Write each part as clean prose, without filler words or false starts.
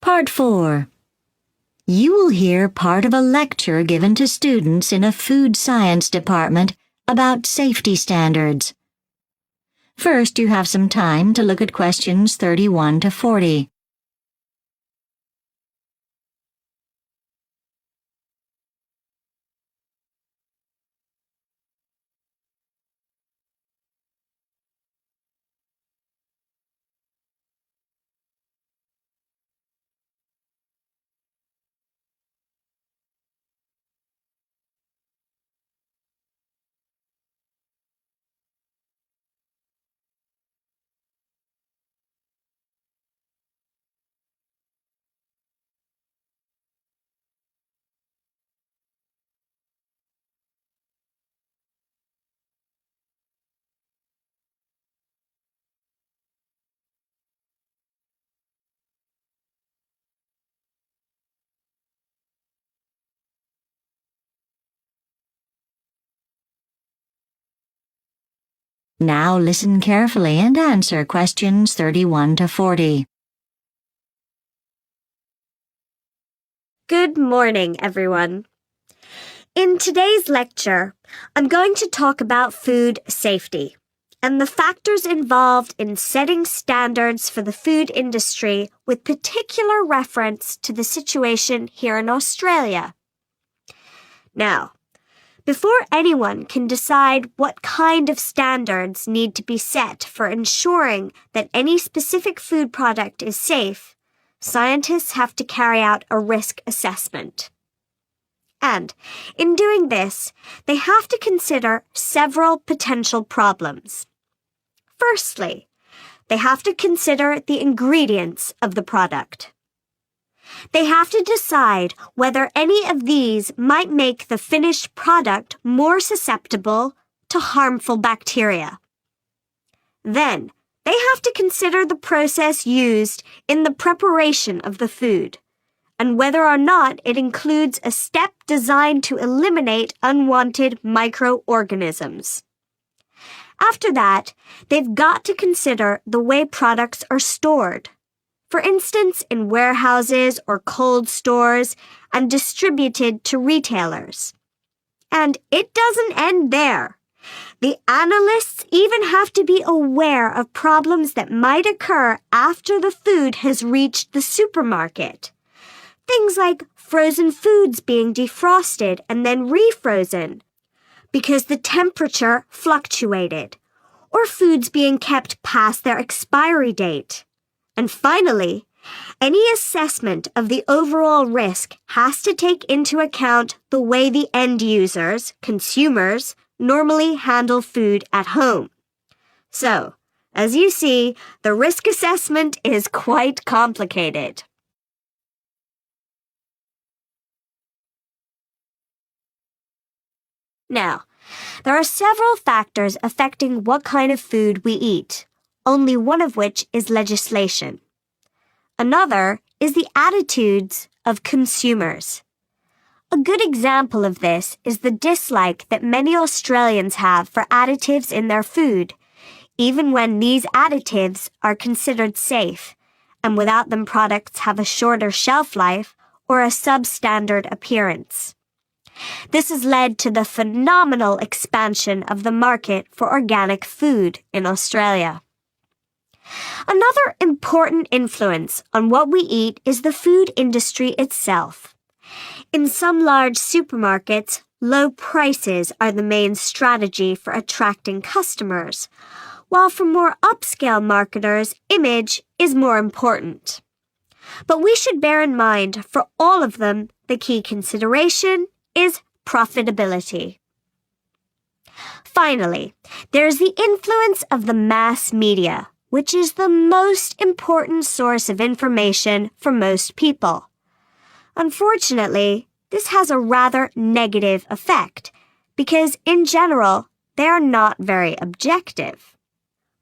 Part 4. You will hear part of a lecture given to students in a food science department about safety standards. First, you have some time to look at questions 31 to 40. Now listen carefully and answer questions 31 to 40. Good morning, everyone. In today's lecture, I'm going to talk about food safety and the factors involved in setting standards for the food industry with particular reference to the situation here in Australia. Now, before anyone can decide what kind of standards need to be set for ensuring that any specific food product is safe, scientists have to carry out a risk assessment. And in doing this, they have to consider several potential problems. Firstly, they have to consider the ingredients of the product. They have to decide whether any of these might make the finished product more susceptible to harmful bacteria. Then, they have to consider the process used in the preparation of the food, and whether or not it includes a step designed to eliminate unwanted microorganisms. After that, they've got to consider the way products are stored. For instance, in warehouses or cold stores, and distributed to retailers. And it doesn't end there. The analysts even have to be aware of problems that might occur after the food has reached the supermarket. Things like frozen foods being defrosted and then refrozen because the temperature fluctuated, or foods being kept past their expiry date. And finally, any assessment of the overall risk has to take into account the way the end users, consumers, normally handle food at home. So, as you see, the risk assessment is quite complicated. Now, there are several factors affecting what kind of food we eat, only one of which is legislation. Another is the attitudes of consumers. A good example of this is the dislike that many Australians have for additives in their food, even when these additives are considered safe, and without them products have a shorter shelf life or a substandard appearance. This has led to the phenomenal expansion of the market for organic food in Australia. Another important influence on what we eat is the food industry itself. In some large supermarkets, low prices are the main strategy for attracting customers, while for more upscale marketers, image is more important. But we should bear in mind, for all of them, the key consideration is profitability. Finally, there is the influence of the mass media, which is the most important source of information for most people. Unfortunately, this has a rather negative effect, because in general, they are not very objective.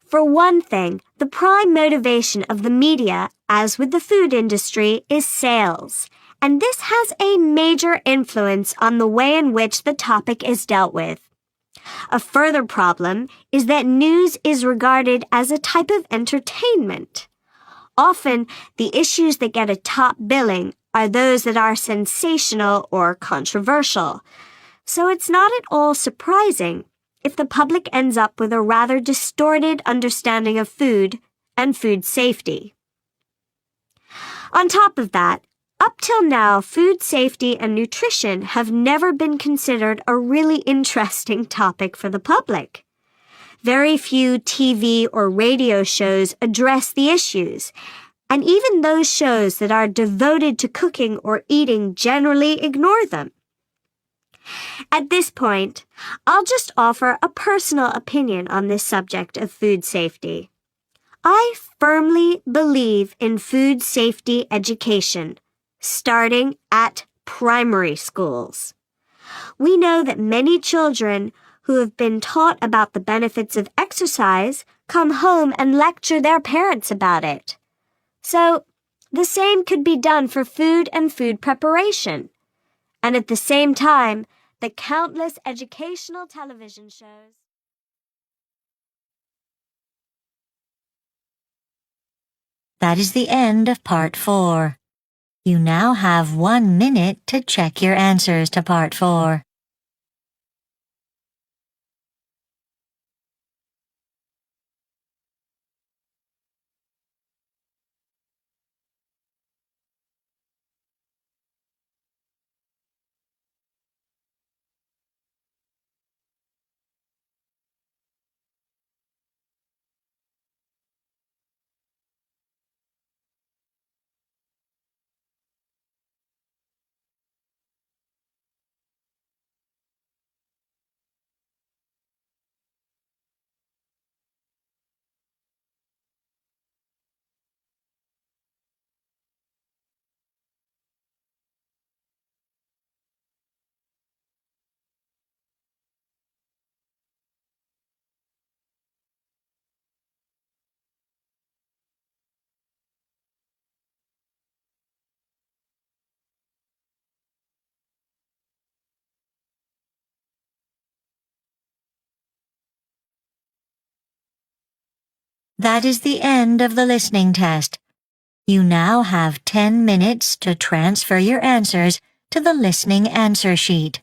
For one thing, the prime motivation of the media, as with the food industry, is sales, and this has a major influence on the way in which the topic is dealt with. A further problem is that news is regarded as a type of entertainment. Often, the issues that get a top billing are those that are sensational or controversial. So it's not at all surprising if the public ends up with a rather distorted understanding of food and food safety. On top of that, up till now, food safety and nutrition have never been considered a really interesting topic for the public. Very few TV or radio shows address the issues, and even those shows that are devoted to cooking or eating generally ignore them. At this point, I'll just offer a personal opinion on this subject of food safety. I firmly believe in food safety education, starting at primary schools. We know that many children who have been taught about the benefits of exercise come home and lecture their parents about it. So, the same could be done for food and food preparation. And at the same time, the countless educational television shows. That is the end of Part 4. You now have 1 minute to check your answers to Part 4. That is the end of the listening test. You now have 10 minutes to transfer your answers to the listening answer sheet.